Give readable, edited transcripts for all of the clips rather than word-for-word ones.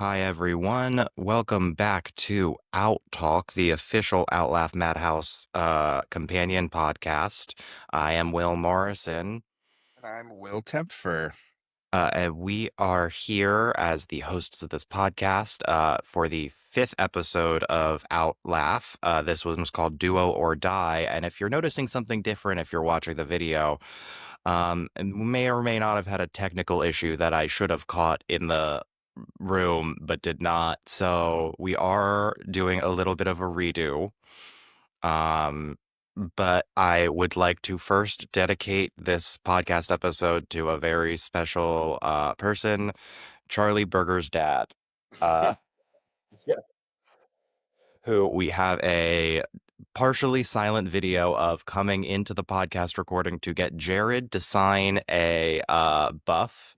Hi, everyone. Welcome back to OutTalk, the official Outlaugh Madhouse companion podcast. I am Will Morrison, And I'm Will Tempfer. and we are here as the hosts of this podcast for the fifth episode of Outlaugh. This one was called Duo or Die, and if you're noticing something different if you're watching the video, and may or may not have had a technical issue that I should have caught in the room but did not. So we are doing a little bit of a redo. Um, but I would like to first dedicate this podcast episode to a very special person, Charlie Berger's dad, uh, Yeah. who we have a partially silent video of coming into the podcast recording to get Jared to sign a buff.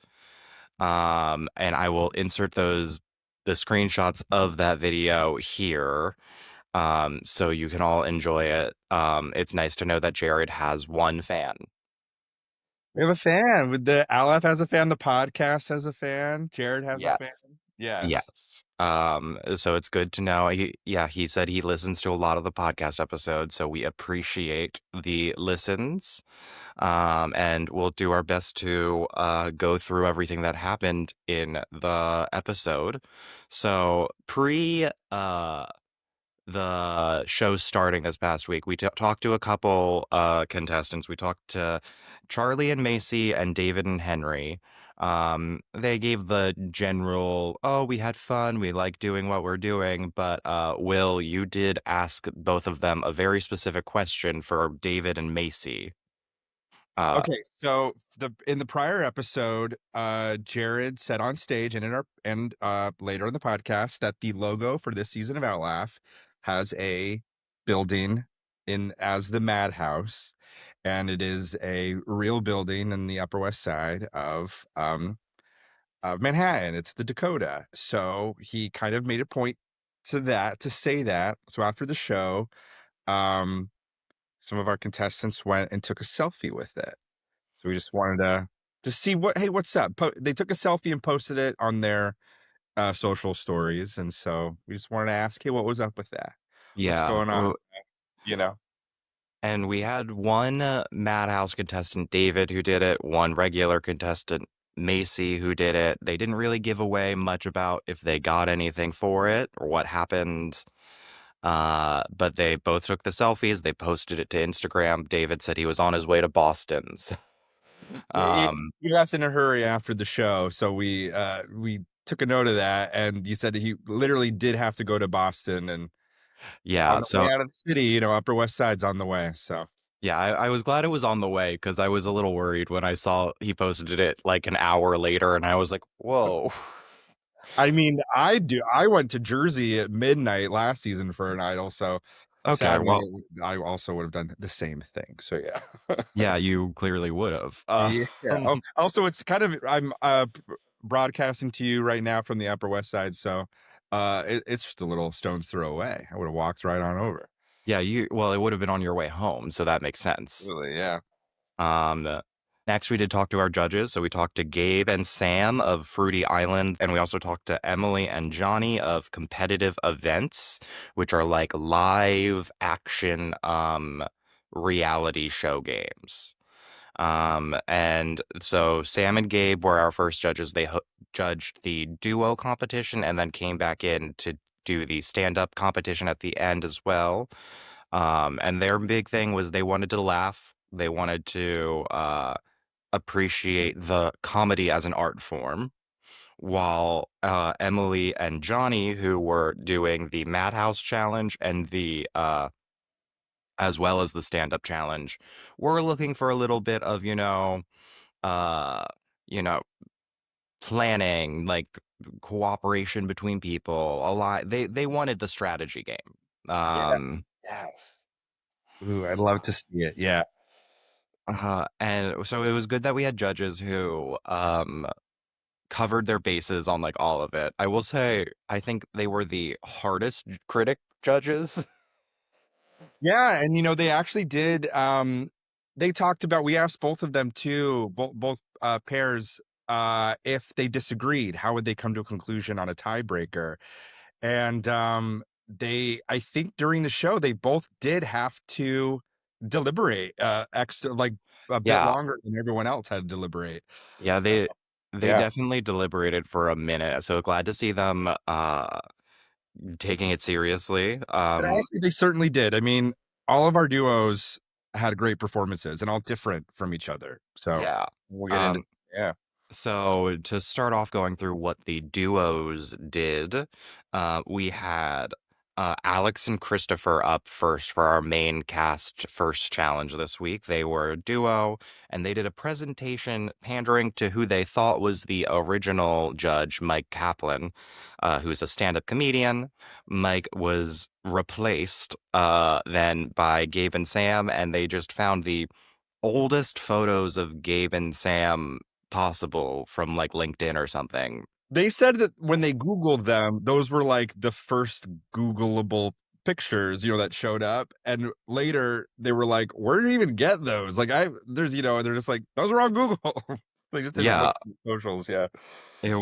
And I will insert the screenshots of that video here, so you can all enjoy it. It's nice to know that Jared has one fan. We have a fan. With the Aleph has a fan, the podcast has a fan, Jared has a fan. Yes. Yes. Yes. So it's good to know. He said he listens to a lot of the podcast episodes, so we appreciate the listens. And we'll do our best to go through everything that happened in the episode. So the show starting this past week, we talked to a couple contestants. We talked to Charlie and Macy and David and Henry. They gave the general, oh, we had fun, we like doing what we're doing, but Will, you did ask both of them a very specific question for David and Macy. Uh, Okay, so in the prior episode, Jared said on stage and in our and later in the podcast that the logo for this season of Outlaugh has a building in as the Madhouse, and it is a real building in the Upper West Side of Manhattan. It's the Dakota. So he kind of made a point to say that. So after the show, um, some of our contestants went and took a selfie with it. So we just wanted to just see hey, what's up? They took a selfie and posted it on their social stories. And so we just wanted to ask, hey, what was up with that? What's yeah. going on? You know? And we had one Madhouse contestant, David, who did it, one regular contestant, Macy, who did it. They didn't really give away much about if they got anything for it or what happened. But they both took the selfies. They posted it to Instagram. David said he was on his way to Boston's. Yeah, Um, you left in a hurry after the show, so we took a note of that, and you said that he literally did have to go to Boston, and on yeah, the way so out of the city, Upper West Side's on the way. So yeah, I was glad it was on the way because I was a little worried when I saw he posted it like an hour later, and I was like, whoa. I mean, I went to Jersey at midnight last season for an idol, so Okay, sadly well, I also would have done the same thing. So yeah. yeah, you clearly would have. Yeah. Oh, also it's kind of I'm broadcasting to you right now from the Upper West Side, so it's just a little stone's throw away. I would have walked right on over. Yeah, well, it would have been on your way home, so that makes sense. Really, yeah. Um, Next we did talk to our judges. So we talked to Gabe and Sam of Fruity Island, and we also talked to Emily and Johnny of Competitive Events, which are like live action reality show games. And so Sam and Gabe were our first judges. They judged the duo competition and then came back in to do the stand-up competition at the end as well. And their big thing was they wanted to laugh. They wanted to appreciate the comedy as an art form. While Emily and Johnny, who were doing the Madhouse challenge and the as well as the stand-up challenge, were looking for a little bit of, uh, you know, planning, like cooperation between people. A lot. They wanted the strategy game. Yes. Um, Yes. Ooh, I'd love to see it. Yeah. and so it was good that we had judges who covered their bases on like all of it. I will say, I think they were the hardest critic judges. Yeah, and they actually did they talked about we asked both of them too, both pairs if they disagreed, how would they come to a conclusion on a tiebreaker? And I think during the show, they both did have to deliberate extra, like a bit Yeah. longer than everyone else had to deliberate. Yeah, they Yeah. definitely deliberated for a minute, so glad to see them, taking it seriously. And honestly, they certainly did. I mean, all of our duos had great performances and all different from each other. So Yeah. we'll get into, Um, yeah. so to start off going through what the duos did, we had, Alex and Christopher up first for our main cast first challenge this week. They were a duo, and they did a presentation pandering to who they thought was the original judge, Mike Kaplan, who's a stand-up comedian. Mike was replaced, then by Gabe and Sam, and they just found the oldest photos of Gabe and Sam possible from, like, LinkedIn or something. They said that when they Googled them, those were like the first Googleable pictures, that showed up. And later they were like, where did you even get those? Like, they're just like, those were on Google. They just didn't Yeah, look at socials. Yeah. I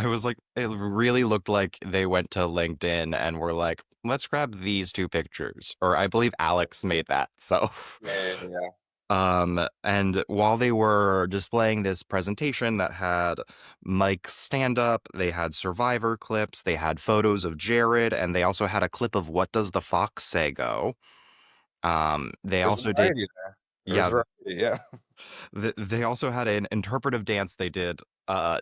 was like it really looked like they went to LinkedIn and were like, "Let's grab these 2 pictures," or I believe Alex made that, so Yeah, yeah. and while they were displaying this presentation that had Mike's stand-up, they had Survivor clips, they had photos of Jared, and they also had a clip of What Does the Fox Say Go? They There's also did variety there. There's yeah, variety. Yeah. they also had an interpretive dance they did,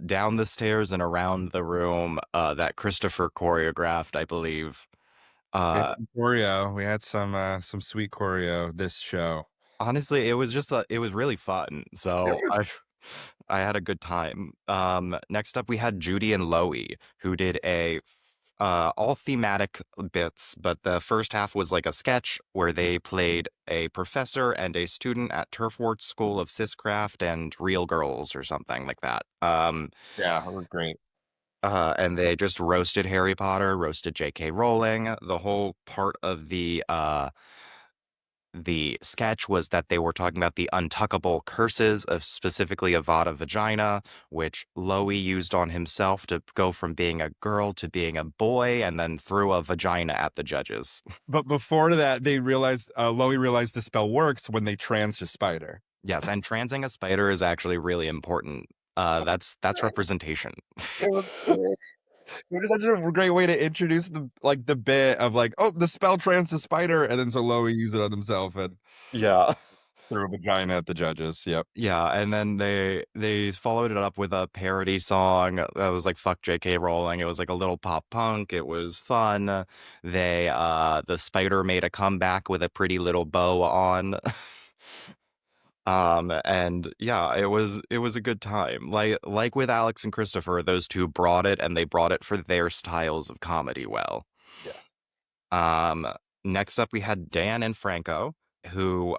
down the stairs and around the room, that Christopher choreographed, I believe. We had Uh, some choreo. We had some sweet choreo this show. Honestly, it was really fun, It so was. I had a good time. Next up, we had Judy and Loie, who did all thematic bits, but the first half was like a sketch where they played a professor and a student at Turfwart School of Siscraft and Real Girls or something like that. Yeah, it was great. And they just roasted Harry Potter, roasted J.K. Rowling. The whole part of the sketch was that they were talking about the untuckable curses of specifically Avada vagina, which Loie used on himself to go from being a girl to being a boy, and then threw a vagina at the judges. But before that, they realized, Loie realized the spell works when they trans to spider. Yes, and transing a spider is actually really important. That's representation. It was great. It was such a great way to introduce the bit of like, oh, the spell trans to spider, and then so Loie used it on himself and Yeah. threw a vagina at the judges. Yep. Yeah, and then they followed it up with a parody song that was like "Fuck J.K. Rowling." It was like a little pop punk. It was fun. The spider made a comeback with a pretty little bow on. And yeah, it was a good time. Like with Alex and Christopher, those two brought it and they brought it for their styles of comedy well. Yes. Um, Next up we had Dan and Franco, who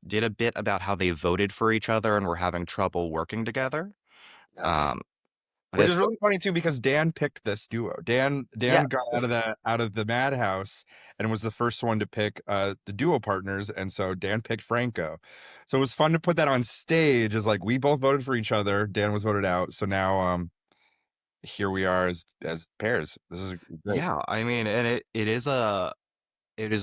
did a bit about how they voted for each other and were having trouble working together. Yes. Um, Which this is really funny too because Dan picked this duo. Dan got Yes. out of the madhouse and was the first one to pick the duo partners, and so Dan picked Franco. So it was fun to put that on stage as like we both voted for each other. Dan was voted out. So now here we are as pairs. This is great. Yeah, I mean, and it is a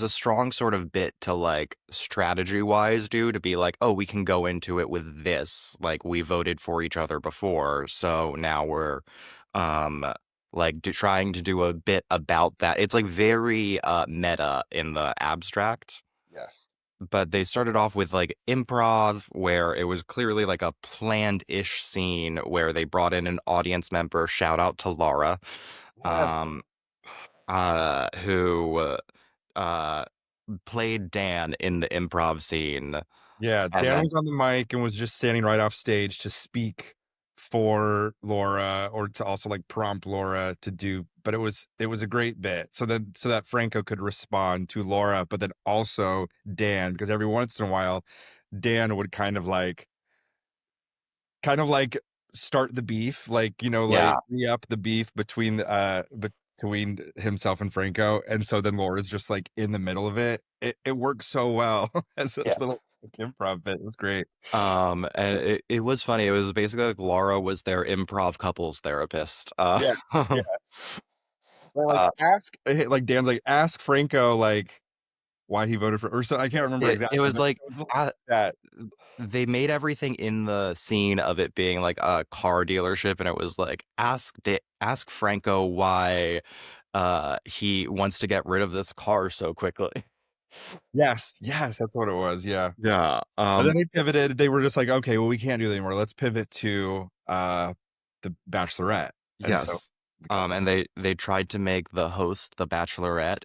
strong sort of bit to like strategy wise do to be like, oh, we can go into it with this. Like we voted for each other before, so now we're um trying to do a bit about that. It's like very meta in the abstract. Yes. But they started off with like improv where it was clearly like a planned-ish scene where they brought in an audience member, shout out to Laura, Yes. um, who uh, played Dan in the improv scene. Yeah, And Dan then, was on the mic and was just standing right off stage to speak for Laura or to also like prompt Laura to do, but it was a great bit. So that Franco could respond to Laura, but then also Dan, because every once in a while Dan would kind of like start the beef, like, like yeah, re up the beef between himself and Franco. And so then Laura's just like in the middle of it. It works so well as a yeah. little. Improv bit. It was great. And it was funny. It was basically like Laura was their improv couples therapist. Yeah. Yeah. Well, like, Uh, like, Dan's like, "Ask Franco, like, why he voted for," or so I can't remember it exactly, was but like it was like uh, that. they made everything in the scene of it being like a car dealership, and it was like ask Franco why he wants to get rid of this car so quickly. Yes, yes, that's what it was, yeah. Yeah. And then they pivoted, they were just like, "Okay, well, we can't do that anymore. Let's pivot to, The Bachelorette." And so Yes. we got that. And they tried to make the host, the Bachelorette,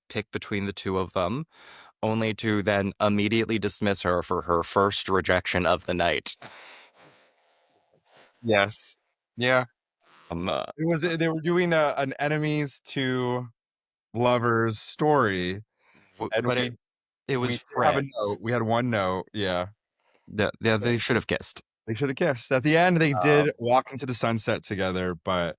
pick between the two of them, only to then immediately dismiss her for her first rejection of the night. Yes. Yeah. Um, uh, It was they were doing an enemies to lovers story, and but it we was did have a friends. note. We had one note, yeah. They should have kissed. They should have kissed. At the end, they Um, did walk into the sunset together, but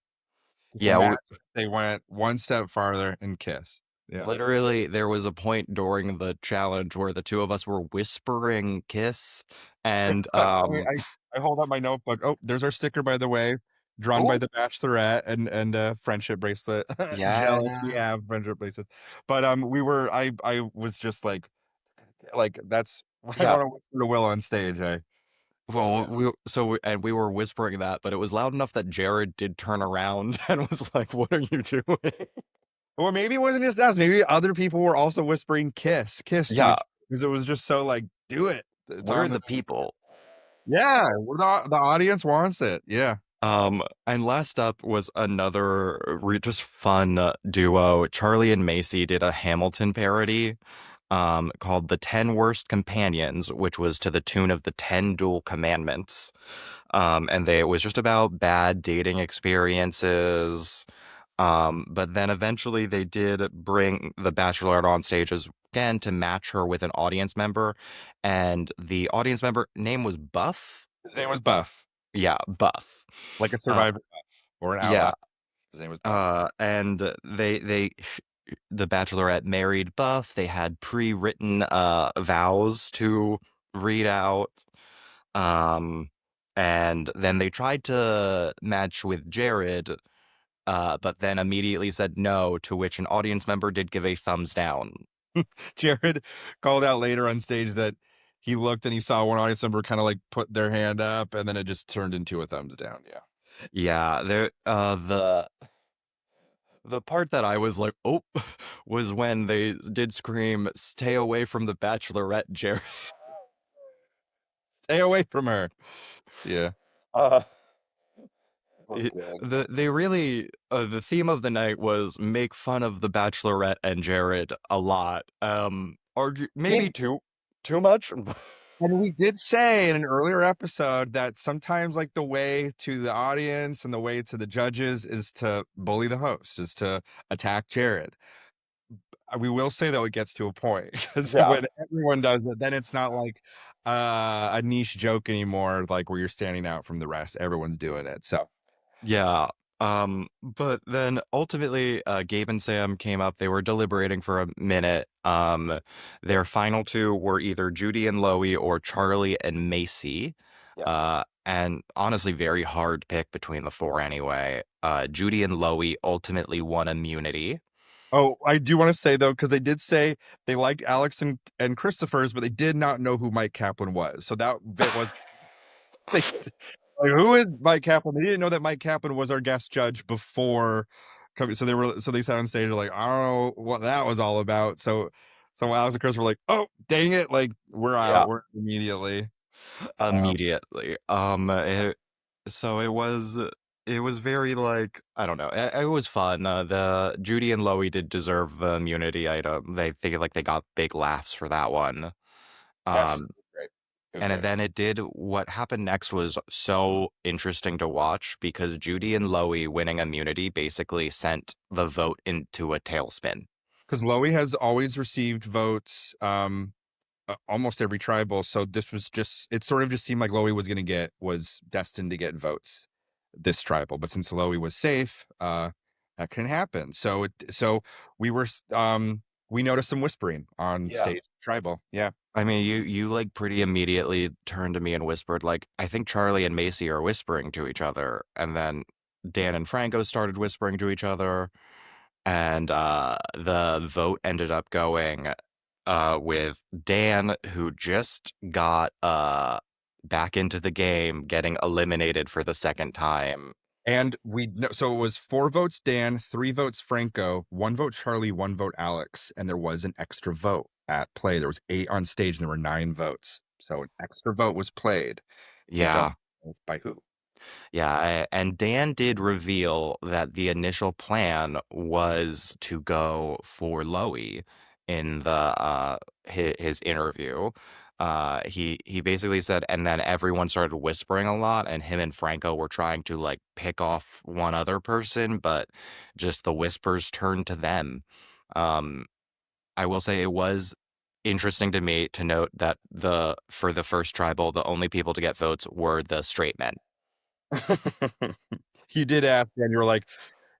just yeah, imagine if they went one step farther and kissed. Yeah. literally, there was a point during the challenge where the two of us were whispering kiss, and I hold up my notebook. Oh, there's our sticker, by the way, drawn by oh the Bachelorette and friendship bracelet. Jealous, we yeah, have friendship bracelets. But I was just like that's I yeah. want to whisper to Will on stage. Well, Yeah. and we were whispering that, but it was loud enough that Jared did turn around and was like, "What are you doing?" Or maybe it wasn't just us. Maybe other people were also whispering kiss to Yeah, each because it was just so like, do it. It's we're on the the people. yeah. The audience wants it. Yeah. And last up was another just fun duo. Charlie and Macy did a Hamilton parody, called "The 10 Worst Companions," which was to the tune of the 10 Dual Commandments. It was just about bad dating experiences. But then eventually they did bring the Bachelorette on stage as again to match her with an audience member, and the audience member name was Buff. His name was Buff, Yeah, Buff. like a Uh, survivor or an yeah. outlaw. His name was Buff. And the Bachelorette married Buff. They had pre-written vows to read out. Um, and then they tried to match with Jared, but then immediately said no, to which an audience member did give a thumbs down. Jared called out later on stage that he looked and he saw one audience member kind of like put their hand up, and then it just turned into a thumbs down. Yeah. Yeah, the part that I was like, oh, was when they did scream, "Stay away from the Bachelorette, Jared." Stay away from her. Yeah. Uh, Was it, good. they really the theme of the night was make fun of the Bachelorette and Jared a lot. Argue maybe And too much. and we did say in an earlier episode that sometimes like the way to the audience and the way to the judges is to bully the host, is to attack Jared. We will say though it gets to a point because Yeah. when everyone does it, then it's not like a niche joke anymore, like where you're standing out from the rest. Everyone's doing it. So Yeah. But then ultimately, Gabe and Sam came up. They were deliberating for a minute. Their final two were either Judy and Loie or Charlie and Macy. yes. And honestly, very hard pick between the four anyway. Judy and Loie ultimately won immunity. Oh, I do want to say though, because they did say they liked Alex and Christopher's, but they did not know who Mike Kaplan was. So that bit was like, who is Mike Kaplan? They didn't know that Mike Kaplan was our guest judge before coming. So they sat on stage like, I don't know what that was all about. So Alex and Chris were like, oh dang it, like we're out, Yeah. we're immediately. Um, Immediately. So it was very like I don't know. It was fun. The Judy and Loie did deserve the immunity item. They think like they got big laughs for that one. yes, Um, great. It was and great. then it did what happened next was so interesting to watch because Judy and Loie winning immunity basically sent the vote into a tailspin. Because Loie has always received votes. Almost every tribal. So this was just it sort of just seemed like Loie was destined to get votes this tribal. But since Loie was safe, that can happen. So we were we noticed some whispering on Yeah. stage tribal. Yeah. I mean, you, like, pretty immediately turned to me and whispered, like, "I think Charlie and Macy are whispering to each other," and then Dan and Franco started whispering to each other, and, the vote ended up going, with Dan, who just got, back into the game, getting eliminated for the second time. And we know, so it was 4 votes Dan, 3 votes Franco, 1 vote Charlie, 1 vote Alex, and there was an extra vote at play. There was 8 on stage and there were 9 votes. So an extra vote was played. We don't Yeah. know by who. Yeah, and Dan did reveal that the initial plan was to go for Loey in the his interview. He basically said, and then everyone started whispering a lot, and him and Franco were trying to like pick off one other person, but just the whispers turned to them. Um, I will say it was interesting to me to note that the for the first tribal, the only people to get votes were the straight men. You did ask and you were like,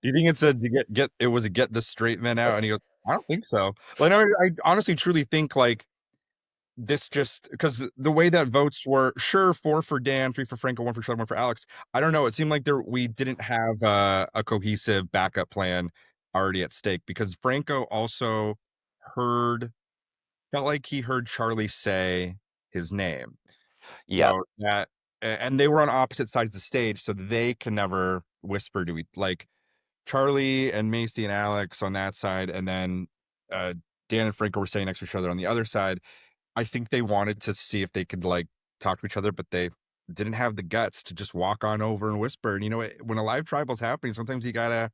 "Do you think it said to get it was a get the straight men out?" And he goes, "I don't think so." Like, I honestly truly think, like, this just because the way that votes were, sure, 4 for Dan, 3 for Franco, 1 for Charlie, 1 for Alex. I don't know, it seemed like we didn't have a cohesive backup plan already at stake because Franco also heard felt like he heard Charlie say his name. Yeah. So that and they were on opposite sides of the stage, so they can never whisper to each like, Charlie and Macy and Alex on that side, and then, uh, Dan and Franco were saying next to each other on the other side. I think they wanted to see if they could, like, talk to each other, but they didn't have the guts to just walk on over and whisper, and, when a live tribal's happening, sometimes you gotta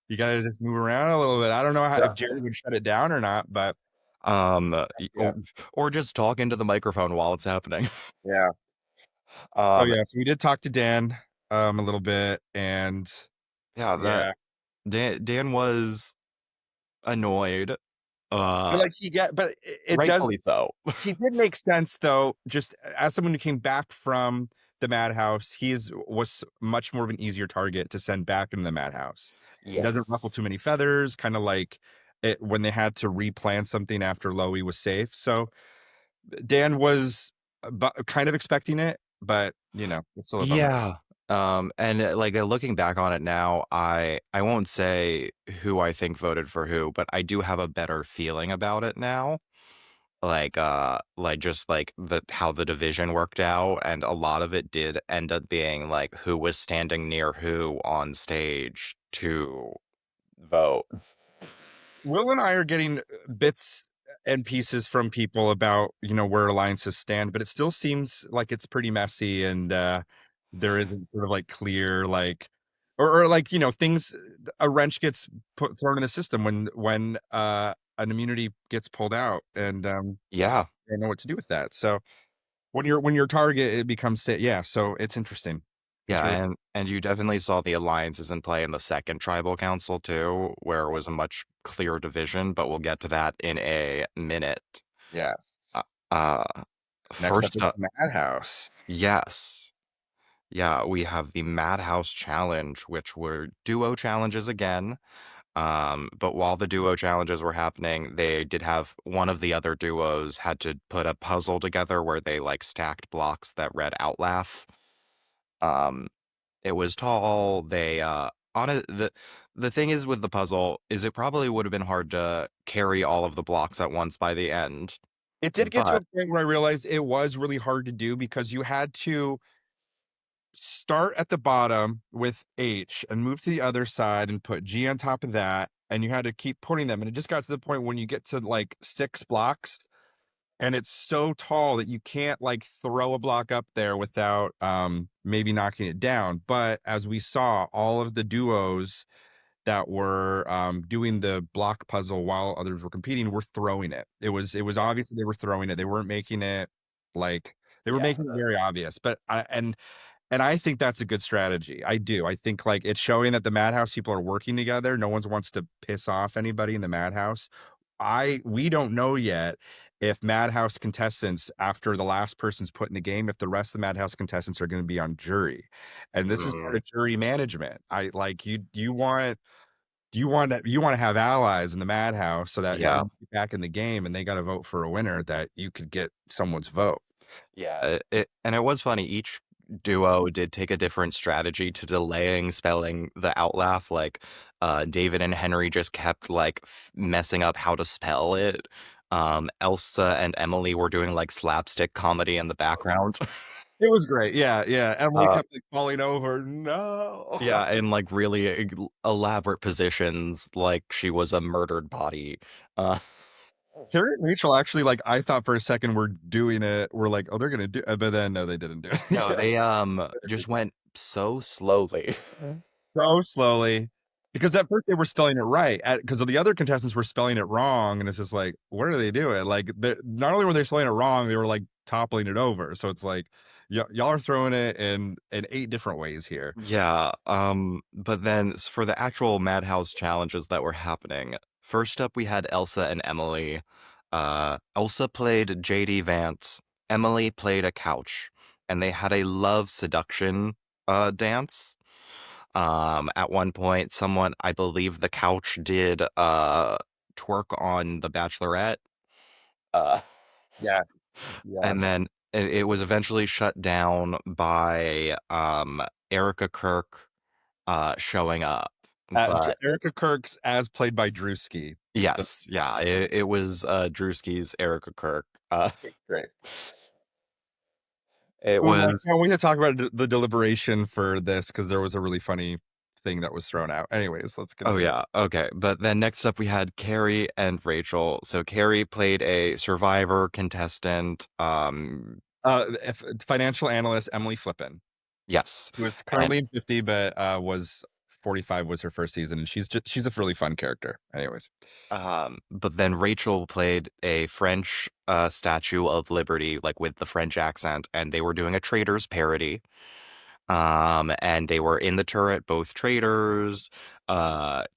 just move around a little bit. I don't know how if Jerry would shut it down or not, but Y yeah. or just talk into the microphone while it's happening. Yeah. So, Um, yeah, so we did talk to Dan, a little bit, and yeah, that yeah. Dan was annoyed, But, uh, like, but it does rightfully so. he did make sense though, just as someone who came back from the madhouse, was much more of an easier target to send back into the madhouse. He doesn't ruffle Yes. too many feathers, kinda like it when they had to replan something after Loey was safe. So, Dan was, kind of expecting it, but, it's still a bummer. Yeah, and, like, looking back on it now, I won't say who I think voted for who, but I do have a better feeling about it now. Like, just, like, the how the division worked out, and a lot of it did end up being, like, who was standing near who on stage to vote. Will and I are getting bits and pieces from people about, where alliances stand, but it still seems like it's pretty messy and there isn't sort of like clear like or like, things a wrench gets thrown in the system when an immunity gets pulled out and Yeah. I don't know what to do with that. So when your target it becomes yeah, so it's interesting. It's Yeah, really and you definitely saw the alliances in play in the second tribal council too, where it was a much clearer division, but we'll get to that in a minute. yes. Uh, uh, Next up first is up, the Madhouse. yes. Yeah, we have the Madhouse Challenge, which were duo challenges again. But while the duo challenges were happening, they did have one of the other duos had to put a puzzle together where they like stacked blocks that read Outlaugh. Um, it was tall. They on it the thing is with the puzzle is it probably would have been hard to carry all of the blocks at once by the end. It did get to a But point where I realized it was really hard to do because you had to start at the bottom with H and move to the other side and put G on top of that, and you had to keep putting them, and it just got to the point when you get to, like, 6 blocks, and it's so tall that you can't, like, throw a block up there without, maybe knocking it down, but as we saw, all of the duos that were, doing the block puzzle while others were competing were throwing it. It was obvious that they were throwing it. They weren't making it like they were yeah, making it very obvious. But and I think that's a good strategy. I do. I think like it's showing that the madhouse people are working together. No one wants to piss off anybody in the madhouse. We don't know yet if madhouse contestants after the last person's put in the game if the rest of the madhouse contestants are going to be on jury, and this is part mm, of jury management. I like you want you wanna have allies in the madhouse so that when Yeah. you get back in the game and they gotta vote for a winner that you could get someone's vote. Yeah, it was funny, each duo did take a different strategy to delaying spelling the outlaw, like, David and Henry just kept, like, messing up how to spell it. Elsa and Emily were doing, like, slapstick comedy in the background. It was great, yeah, yeah, Emily Uh, kept, like, falling over, "No." yeah, in, like, really elaborate positions, like she was a murdered body. Uh, Harry and Rachel actually, like, I thought for a second we're like, "Oh, they're gonna do," but then no, they didn't do it. no, Yeah. they, just went so slowly. So slowly, because at first they were spelling it right, because the other contestants were spelling it wrong, and it's just like, "What are they doing?" Like, not only were they spelling it wrong, they were, like, toppling it over, so it's like, y'all are throwing it in 8 different ways here." Yeah, but then for the actual Madhouse challenges that were happening, first up we had Elsa and Emily. Elsa played JD Vance, Emily played a couch, and they had a love seduction dance. At one point, someone, I believe the couch did twerk on the Bachelorette. Uh, Yeah, and yes. then it was eventually shut down by Erica Kirk showing up, but Erica Kirk's as played by Drewski. The yes, yeah, it was, Drewski's Erica Kirk, It's great. it Well, was we need to talk about the deliberation for this because there was a really funny thing that was thrown out. Anyways, let's oh, continue. yeah, okay, but then next up we had Carrie and Rachel. So Carrie played a Survivor contestant, Financial analyst Emily Flippen, yes, who is and, currently in 50, but was 45 was her first season, and she's a really fun character. Anyways, but then Rachel played a French, Statue of Liberty, like, with the French accent, and they were doing a Traitors parody. And they were in the turret, both traders.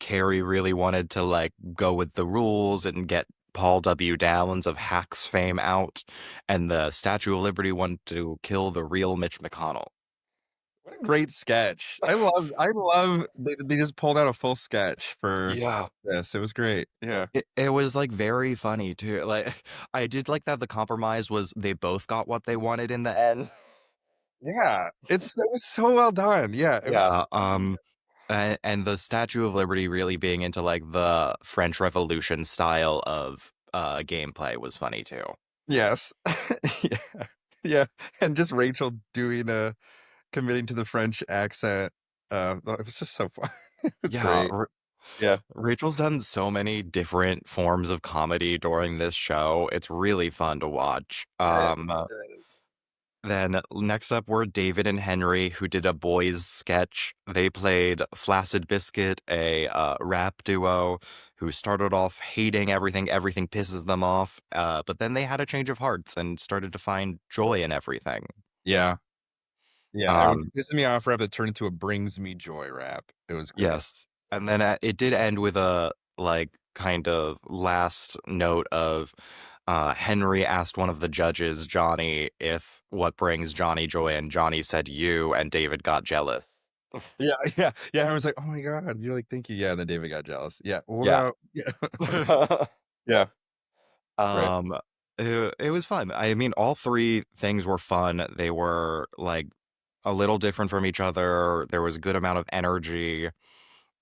Carrie really wanted to like go with the rules and get Paul W. Downs of Hacks fame out, and the Statue of Liberty wanted to kill the real Mitch McConnell. what a great sketch! I love they just pulled out a full sketch for Yeah. this. It was great. Yeah, It was like very funny too. Like I did like that the compromise was they both got what they wanted in the end. yeah. It was so well done. Yeah, it was. Yeah. And the Statue of Liberty really being into like the French Revolution style of gameplay was funny too. Yes, yeah, yeah, and just Rachel doing committing to the French accent. It was just so fun. It was Yeah, great. Yeah. Rachel's done so many different forms of comedy during this show. It's really fun to watch. It is. Then next up were David and Henry, who did a boys sketch. They played Flaccid Biscuit, a rap duo who started off hating everything. Everything pisses them off. But then they had a change of hearts and started to find joy in everything. Yeah. Yeah, it was Um, pissing me off rap that turned into a brings me joy rap. It was great. yes. And then it did end with a like kind of last note of Henry asked one of the judges, Johnny, if what brings Johnny joy, and Johnny said you, and David got jealous. Yeah, yeah, yeah, I was like, "Oh my god." You're like, "Thank you." Yeah, and then David got jealous. Yeah, what Yeah. about yeah. Yeah, right. Um, it was fun. I mean, all 3 things were fun. They were, like, a little different from each other. There was a good amount of energy.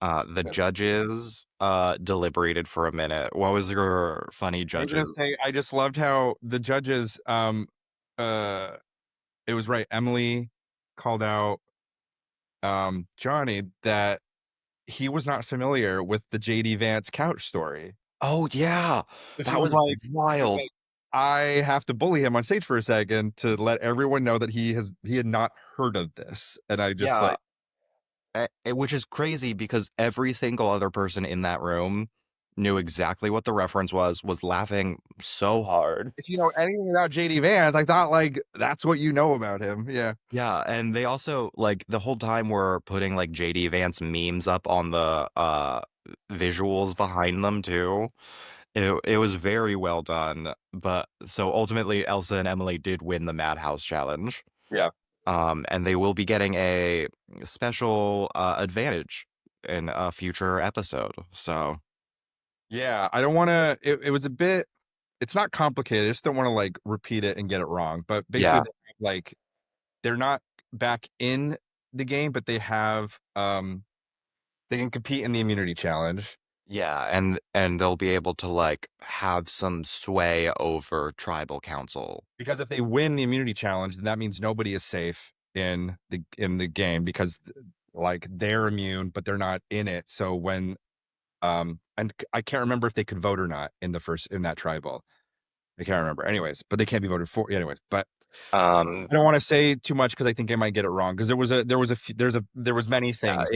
The Yeah. judges, deliberated for a minute. What was your funny I was gonna judges? say, I just loved how the judges, uh it was right, Emily called out, Johnny that he was not familiar with the JD Vance couch story. Oh, yeah. And That was she was wild. like, "I have to bully him on stage for a second to let everyone know that he had not heard of this." And I just Yeah, like, which is crazy because every single other person in that room knew exactly what the reference was laughing so hard. if you know anything about JD Vance, I thought like that's what you know about him. Yeah. Yeah, and they also like the whole time were putting like JD Vance memes up on the visuals behind them too. It was very well done. But so ultimately Elsa and Emily did win the Madhouse challenge. Yeah. And they will be getting a special advantage. in a future episode. So, Yeah, I don't wanna it was a bit it's not complicated, I just don't wanna, like, repeat it and get it wrong, but basically, yeah. they have, like they're not back in the game, but they can compete in the immunity challenge, Yeah, and they'll be able to, like, have some sway over tribal council. because if they win the immunity challenge, then that means nobody is safe in the game because, like, they're immune, but they're not in it, so I can't remember if they could vote or not in that tribal. I can't remember. Anyways, but they can't be voted for anyways, but Um, I don't wanna say too much because I think I might get it wrong because there was many yeah, things.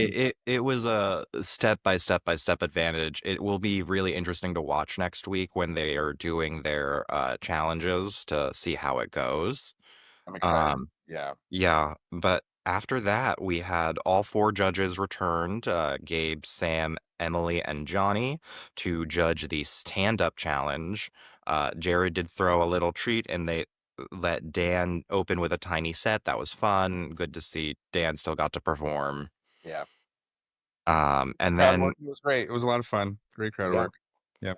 it was a step by step by step advantage. It will be really interesting to watch next week when they are doing their, challenges to see how it goes. I'm excited. Um Yeah. Yeah, but after that, we had all 4 judges returned, Gabe, Sam, Emily, and Johnny, to judge the stand-up challenge. Jared did throw a little treat, and they let Dan open with a tiny set. That was fun. Good to see Dan still got to perform. Yeah. And Crowd then work was great. It was a lot of fun. Great crowd yeah. work. Yep.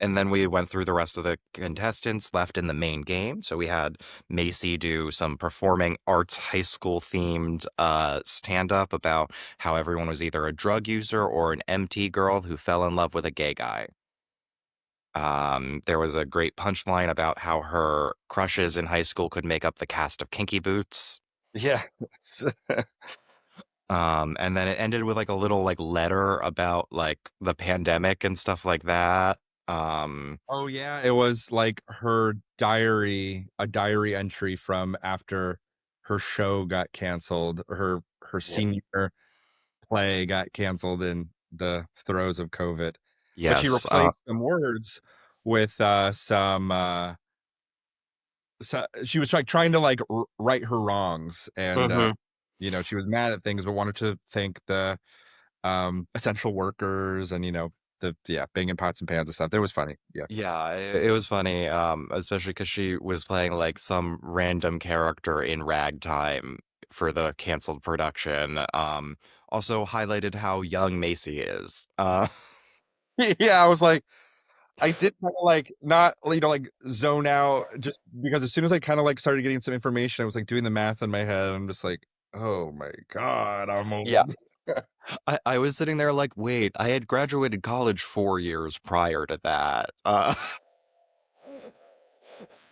And then we went through the rest of the contestants left in the main game. So we had Macy do some performing arts high school themed stand up about how everyone was either a drug user or an MT girl who fell in love with a gay guy. There was a great punchline about how her crushes in high school could make up the cast of Kinky Boots. Yeah. And then it ended with like a little like letter about like the pandemic and stuff like that. Um, Oh, yeah, it was like a diary entry from after her show got canceled, her Yeah. senior play got canceled in the throes of COVID, but she yes. replaced some words with, she was, like, trying to, like, r right her wrongs, and, Mhm. she was mad at things, but wanted to thank the, essential workers and, banging pots and pans and stuff. That was funny. Yeah. Yeah, it was funny, especially because she was playing, like, some random character in ragtime for the canceled production, also highlighted how young Macy is. Yeah, I was like I did kinda, like, not, like, zone out just because as soon as I kinda, like, started getting some information, I was, like, doing the math in my head, I'm just like, "Oh my god, I'm Yeah. old." I was sitting there like, "Wait, I had graduated college 4 years prior to that."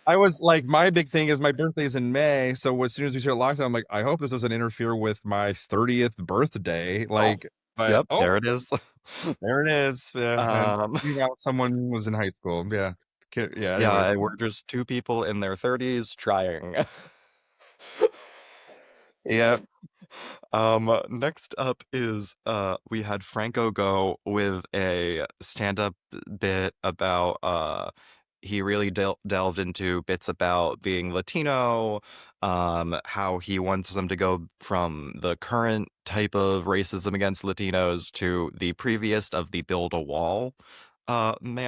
I was like, my big thing is my birthday is in May, so as soon as we start lockdown, I'm like, "I hope this doesn't interfere with my 30th birthday," Oh, but, yep, there it is. there it is, yeah, and Um, finding out someone was in high school, yeah. Yeah, anyways. yeah, and we're just 2 people in their 30s trying. Yeah. Next up is we had Franco go with a stand-up bit about he really delved into bits about being Latino, how he wants them to go from the current type of racism against Latinos to the previous of the build a wall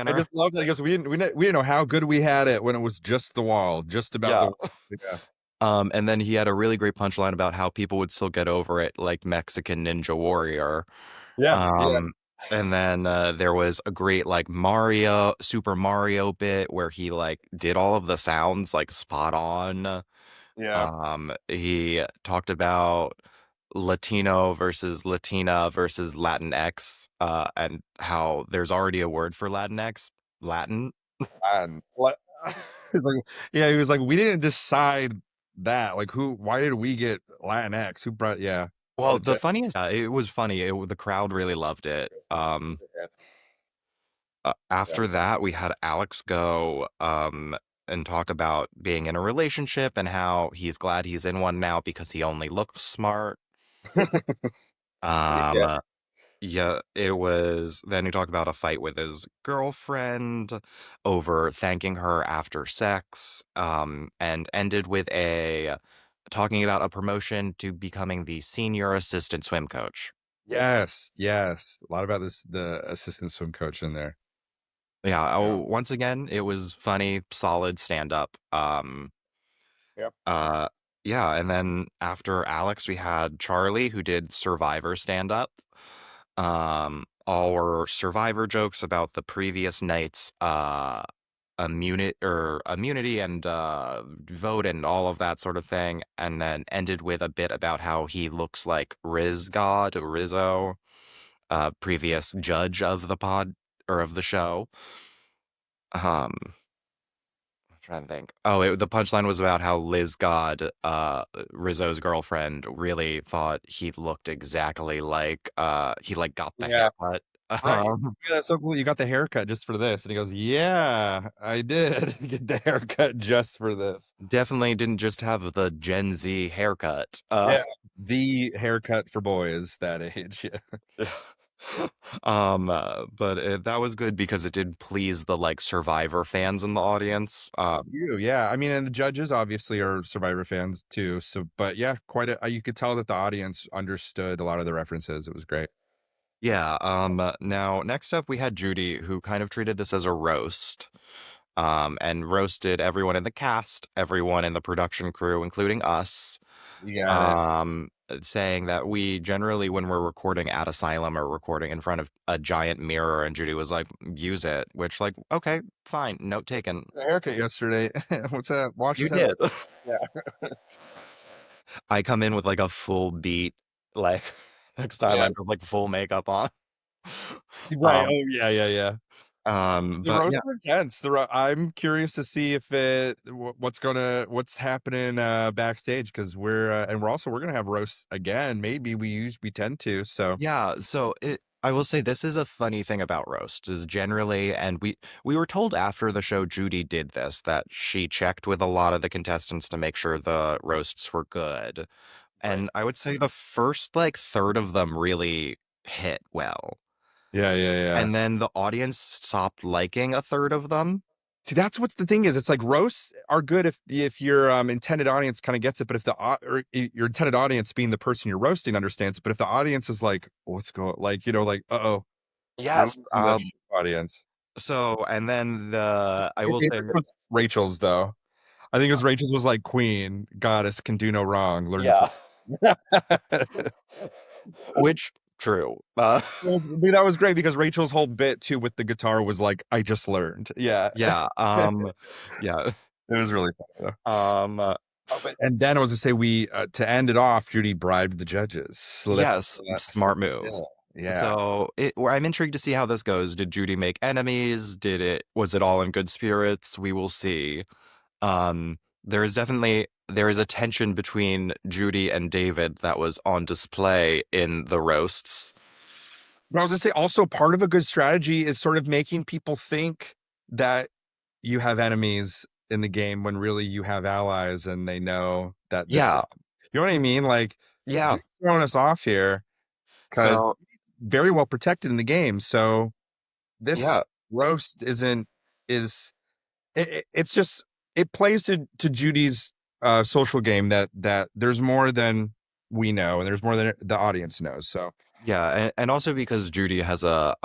I manner. just love that because we didn't know how good we had it when it was just the wall, just about Yeah. the yeah. And then he had a really great punchline about how people would still get over it like Mexican Ninja Warrior. Yeah, yeah, Um, and then, there was a great, like, Super Mario bit where he, like, did all of the sounds, like, spot on. yeah. He talked about Latino versus Latina versus Latinx, and how there's already a word for Latinx, Latin. And what he's like yeah, he was like, "We didn't decide that, like, why did we get Latinx? Who brought" yeah. Well, the J funniest it was funny, the crowd really loved it. Yeah. After that, we had Alex go, and talk about being in a relationship and how he's glad he's in one now because he only looks smart. Um, Yeah. uh, yeah, it was then he talked about a fight with his girlfriend over thanking her after sex, and ended with a talking about a promotion to becoming the senior assistant swim coach. Yes, yes. A lot about the assistant swim coach in there. Yeah, Yeah. once again, it was funny, solid stand-up. Yep. Uh, yeah, and then after Alex, we had Charlie, who did Survivor stand-up. All were survivor jokes about the previous night's immunity and vote and all of that sort of thing, and then ended with a bit about how he looks like Rizzo, previous judge of the pod or of the show. Um, I'm trying to think. Oh, the punchline was about how Liz God, Rizzo's girlfriend, really thought he looked exactly like he like got the Yeah. haircut. I Um, Yeah, that's so cool. You got the haircut just for this. And he goes, yeah, I did get the haircut just for this. Definitely didn't just have the Gen Z haircut. Yeah. The haircut for boys that age. Yeah. But that was good because it did please the like Survivor fans in the audience. You, yeah. I mean, and the judges obviously are Survivor fans too. So, but yeah, quite a, you could tell that the audience understood a lot of the references. It was great. Yeah. Now next up we had Judy, who kind of treated this as a roast. And roasted everyone in the cast, everyone in the production crew, including us. You got it. Saying that we generally, when we're recording at Asylum, are recording in front of a giant mirror, and Judy was like, "Use it," which, like, okay, fine, note taken. The haircut yesterday. What's that? Wash You his head off. did. Yeah. I come in with like a full beat, like next time Yeah. I'm with like full makeup on. Right. Um, Oh, yeah, yeah, yeah. The but yeah, roasts are intense. I'm curious to see if what's happening backstage because we're gonna have roasts again. Maybe we tend to. So yeah. So I will say this is a funny thing about roasts is generally, and we were told after the show Judy did this that she checked with a lot of the contestants to make sure the roasts were good. right. And I would say the first like third of them really hit well. Yeah, yeah, yeah. And then the audience stopped liking a third of them. See, that's what's the thing is. It's like roasts are good if your intended audience kind of gets it, but if your intended audience being the person you're roasting understands it, but if the audience is like, what's going like like, oh, we're Yes. losing the audience. So and then I My will say favorite was Rachel's though. I think it was Rachel's was like queen, goddess can do no wrong. Learn from yeah. Which true. Dude, that was great because Rachel's whole bit too with the guitar was like, I just learned. Yeah. Yeah. Yeah. It was really funny though. Um And then I was to say to end it off, Judy bribed the judges. yes, Slip smart the move. bill. Yeah. So I'm intrigued to see how this goes. Did Judy make enemies? Was it all in good spirits? We will see. There is a tension between Judy and David that was on display in the roasts. But I was gonna say also part of a good strategy is sort of making people think that you have enemies in the game when really you have allies and they know that this, Yeah, you know what I mean? Like yeah. Judy's throwing us off here because So very well protected in the game. So yeah, this roast is it's just it plays to Judy's social game that there's more than we know and there's more than the audience knows. So yeah, and also because Judy has a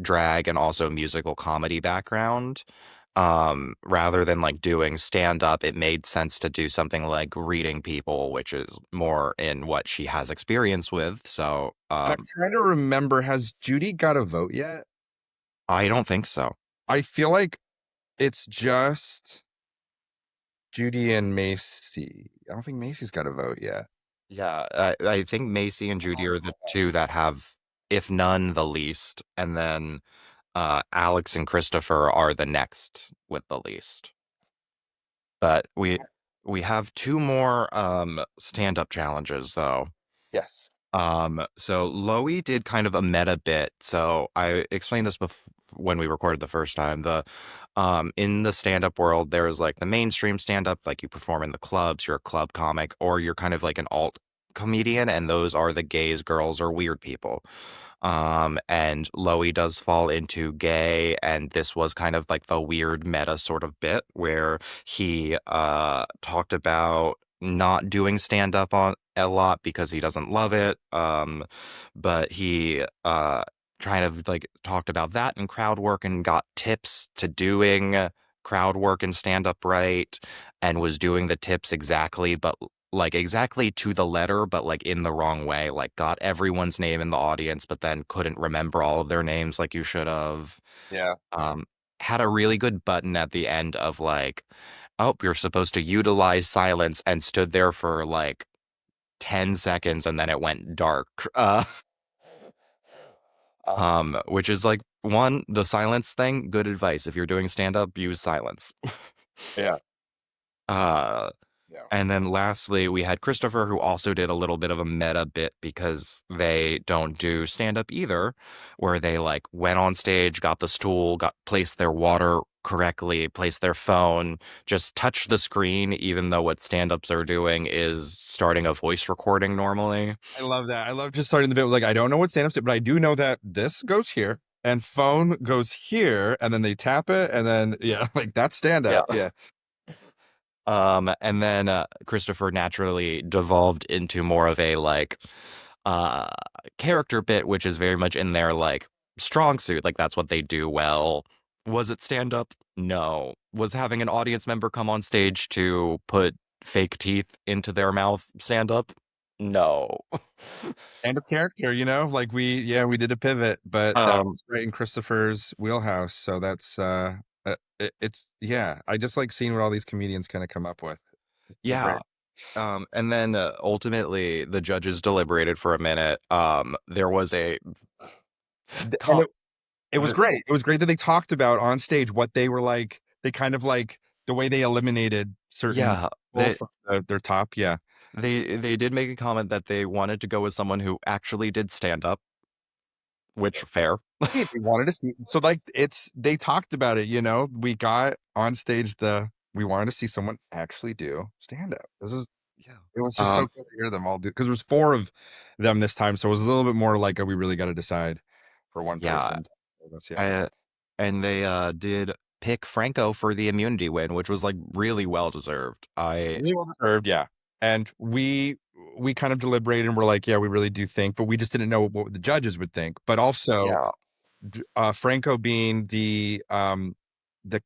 drag and also musical comedy background, rather than like doing stand up, it made sense to do something like reading people, which is more in what she has experience with. So, and I'm trying to remember, has Judy got a vote yet? I don't think so. I feel like it's just Judy and Macy. I don't think Macy's got a vote yet. Yeah, I think Macy and Judy are the two that have, if none, the least, and then Alex and Christopher are the next with the least. But we have two more stand-up challenges though. Yes. So Loey did kind of a meta bit. So I explained this when we recorded the first time. In the stand-up world, there is like the mainstream stand-up, like you perform in the clubs, you're a club comic, or you're kind of like an alt comedian, and those are the gays, girls, or weird people. And Loey does fall into gay, and this was kind of like the weird meta sort of bit where he talked about not doing stand up on a lot because he doesn't love it. But he kind of like talked about that and crowd work and got tips to doing crowd work and stand up right and was doing the tips exactly but like exactly to the letter, but like in the wrong way. Like got everyone's name in the audience, but then couldn't remember all of their names like you should have. Yeah. Um, had a really good button at the end of like, oh, you're supposed to utilize silence and stood there for like 10 seconds and then it went dark. Which is like one, the silence thing, good advice. If you're doing stand up, use silence. Yeah. Uh, Yeah. and then lastly, we had Christopher, who also did a little bit of a meta bit because they don't do stand up either, where they like went on stage, got the stool, got placed their water correctly, placed their phone, just touch the screen, even though what stand ups are doing is starting a voice recording normally. I love that. I love just starting the bit with like, I don't know what stand-ups, but I do know that this goes here and phone goes here, and then they tap it, and then yeah, like that's stand-up. Yeah. Yeah. And then Christopher naturally devolved into more of a like uh character bit, which is very much in their like strong suit. Like that's what they do well. Was it stand up? No. Was having an audience member come on stage to put fake teeth into their mouth stand up? No. Stand-up character, like we did a pivot, but that Um, was right in Christopher's wheelhouse. So that's it's yeah. I just like seeing what all these comedians kind of come up with. They're yeah. great. And then ultimately the judges deliberated for a minute. There was a And co- it was great. It was great that they talked about on stage what they were like. They kind of like the way they eliminated certain yeah, people from their top. Yeah. they did make a comment that they wanted to go with someone who actually did stand up, which fair. Hey, they wanted to see. So like they talked about it, we got on stage we wanted to see someone actually do stand up. Yeah. It was just so Um, cool to hear them all do because there was four of them this time. So it was a little bit more like we really got to decide for one yeah, person. Yeah. I, and they did pick Franco for the immunity win, which was like really well deserved. Really well deserved, yeah. And we kind of deliberated and we're like, yeah, we really do think, but we just didn't know what the judges would think. But also, Yeah, Franco being the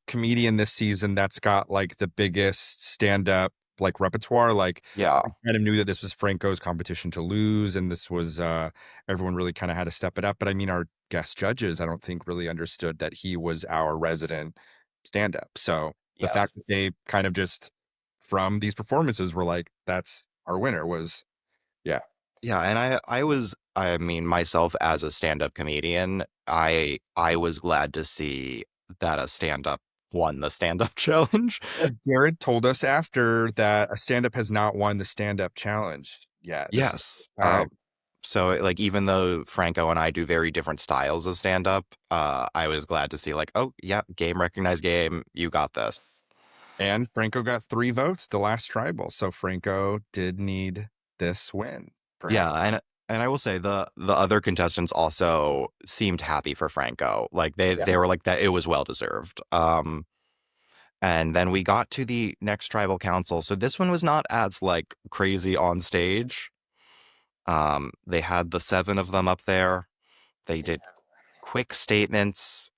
comedian this season that's got like the biggest stand up like repertoire, like yeah, we kind of knew that this was Franco's competition to lose, and this was everyone really kind of had to step it up. But I mean, our guest judges, I don't think really understood that he was our resident stand up. So the fact yes. that they kind of just from these performances were like, that's our winner was yeah. Yeah, and I mean myself as a stand-up comedian, I was glad to see that a stand-up won the stand-up challenge. As Jared told us after that a stand-up has not won the stand-up challenge yet. This is Yes. the time. So like even though Franco and I do very different styles of stand-up, I was glad to see like, oh yeah, game recognized game, you got this. And Franco got 3 votes, the last tribal. So Franco did need this win, Yeah, perhaps. and I will say the other contestants also seemed happy for Franco. Like they Yes. were like that it was well deserved. And then we got to the next tribal council. So this one was not as like crazy on stage. They had the seven of them up there. They Yeah. did quick statements.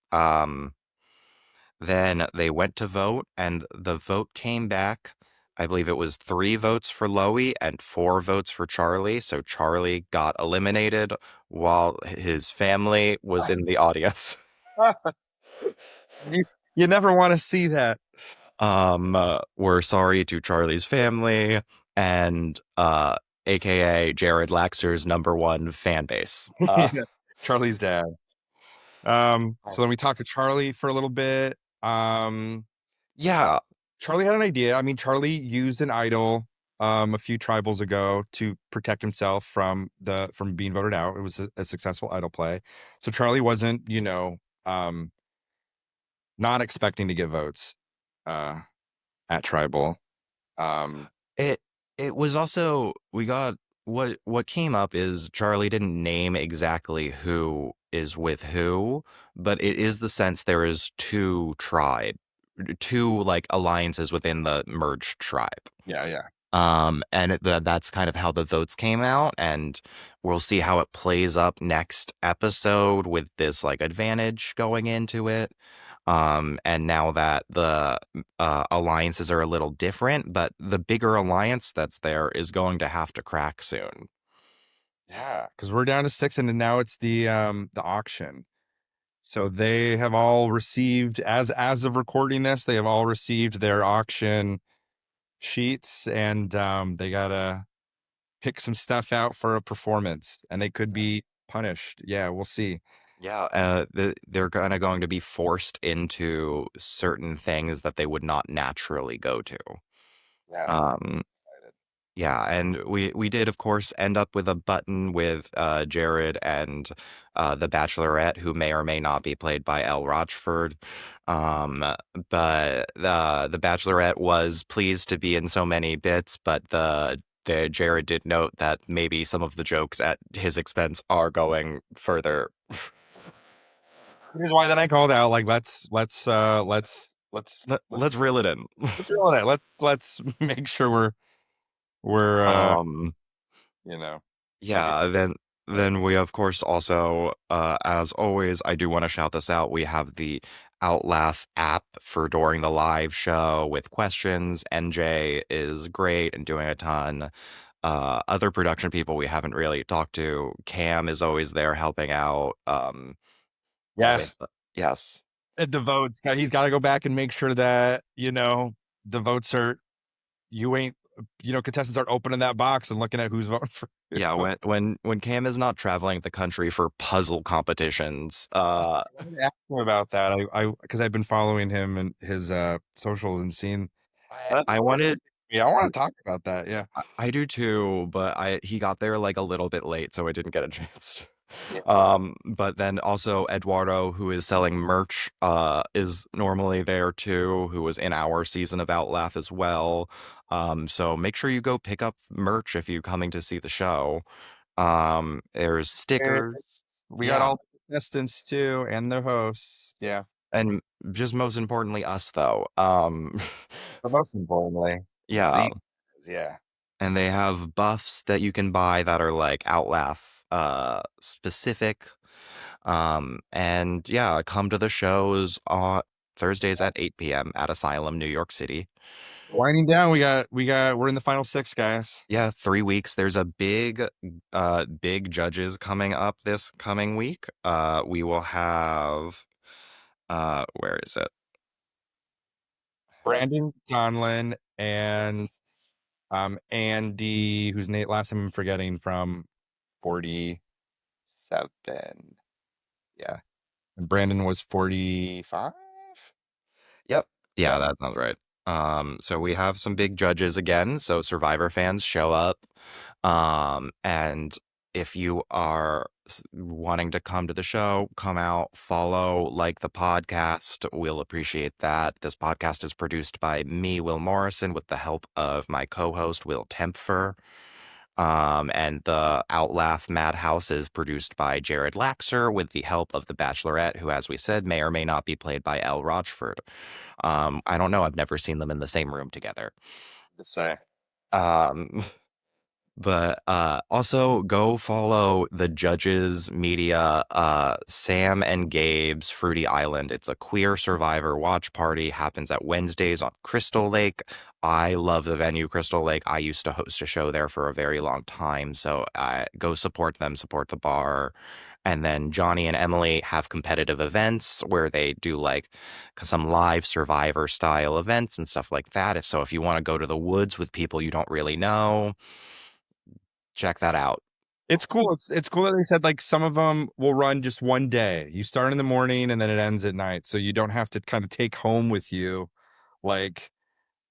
Then they went to vote, and the vote came back. I believe it was 3 votes for Loey and 4 votes for Charlie. So Charlie got eliminated while his family was in the audience. You you never wanna see that. We're sorry to Charlie's family and aka Jared Laxer's #1 fan base. Yeah. Charlie's dad. So then we talked to Charlie for a little bit. Yeah, Charlie had an idea. I mean, Charlie used an idol a few tribals ago to protect himself from being voted out. It was a successful idol play. So Charlie wasn't, not expecting to get votes uh at tribal. Um it it was also we got what came up is Charlie didn't name exactly who is with who, but it is the sense there is two like alliances within the merged tribe. yeah, yeah. That's kind of how the votes came out, and we'll see how it plays up next episode with this like advantage going into it. And now that the alliances are a little different, but the bigger alliance that's there is going to have to crack soon. Yeah, because we're down to 6, and then now it's the auction. So they have all received, as of recording this, they have all received their auction sheets, and they gotta pick some stuff out for a performance, and they could be punished. Yeah, we'll see. Yeah, they're going to be forced into certain things that they would not naturally go to. Yeah. Um, Yeah, and we did, of course, end up with a button with Jared and the Bachelorette, who may or may not be played by Elle Rochford. Um, but the Bachelorette was pleased to be in so many bits, but the Jared did note that maybe some of the jokes at his expense are going further. Here's why then I called out, like, Let's reel it in. let's roll it. Let's make sure we're Um, you know, okay. Yeah, then we of course also as always I do want to shout this out. We have the Outlaugh app for during the live show with questions. NJ is great and doing a ton. Other production people we haven't really talked to. Cam is always there helping out. Yes. Yes. The votes. He's got to go back and make sure that, the votes are, you ain't, contestants aren't opening that box and looking at who's voting for you. Yeah, when Cam is not traveling the country for puzzle competitions, I wanted to ask him about that. Because I've been following him and his socials and seeing. That's I really wanted interesting. Yeah, I want to talk about that. Yeah. I do too, but I he got there like a little bit late, so I didn't get a chance. Yeah. But then also Eduardo, who is selling merch, is normally there too, who was in our season of Outlaugh as well. So make sure you go pick up merch if you're coming to see the show. There's And stickers. we got Yeah. all the contestants too and the hosts. Yeah. And just most importantly, us though. But most importantly, Yeah. the yeah. And they have buffs that you can buy that are like Outlaw specific. And yeah, come to the shows on Thursdays at 8 p.m. at Asylum, New York City. Winding down, we're in the final 6, guys. Yeah, 3 weeks. There's a big judges coming up this coming week. We will have where is it? Brandon Donlin and Andy, whose name last time I'm forgetting, from 47. Yeah. And Brandon was 45? Yep. Yeah, Yeah. that sounds right. So we have some big judges again. So Survivor fans show up. And if you are wanting to come to the show, come out, follow, like the podcast. We'll appreciate that. This podcast is produced by me, Will Morrison, with the help of my co-host, Will Tempfer. And the Outlaugh Madhouse is produced by Jared Laxer with the help of the Bachelorette, who, as we said, may or may not be played by Elle Rochford. I don't know. I've never seen them in the same room together. To say. Um, but also go follow the judges media, Sam and Gabe's Fruity Island. It's a queer survivor watch party, happens at Wednesdays on Crystal Lake. I love the venue Crystal Lake. I used to host a show there for a very long time, so go support them, support the bar. And then Johnny and Emily have competitive events where they do like some live survivor style events and stuff like that. So if you want to go to the woods with people you don't really know, check that out. It's cool. It's cool that they said, like, some of them will run just one day. You start in the morning and then it ends at night, so you don't have to kind of take home with you, like,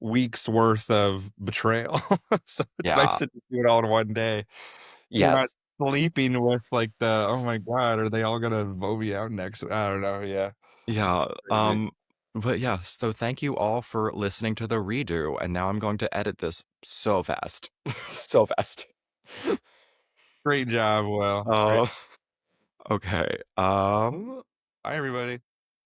weeks worth of betrayal. So it's nice Yeah. to just do it all in one day. You're not Yes. sleeping with, like, "Oh my god, are they all gonna vote me out next?" I don't know, yeah. Yeah. Crazy. But yeah, so thank you all for listening to the redo. And now I'm going to edit this so fast. So fast. Great job, Will. Great. Uh, okay. Bye, everybody.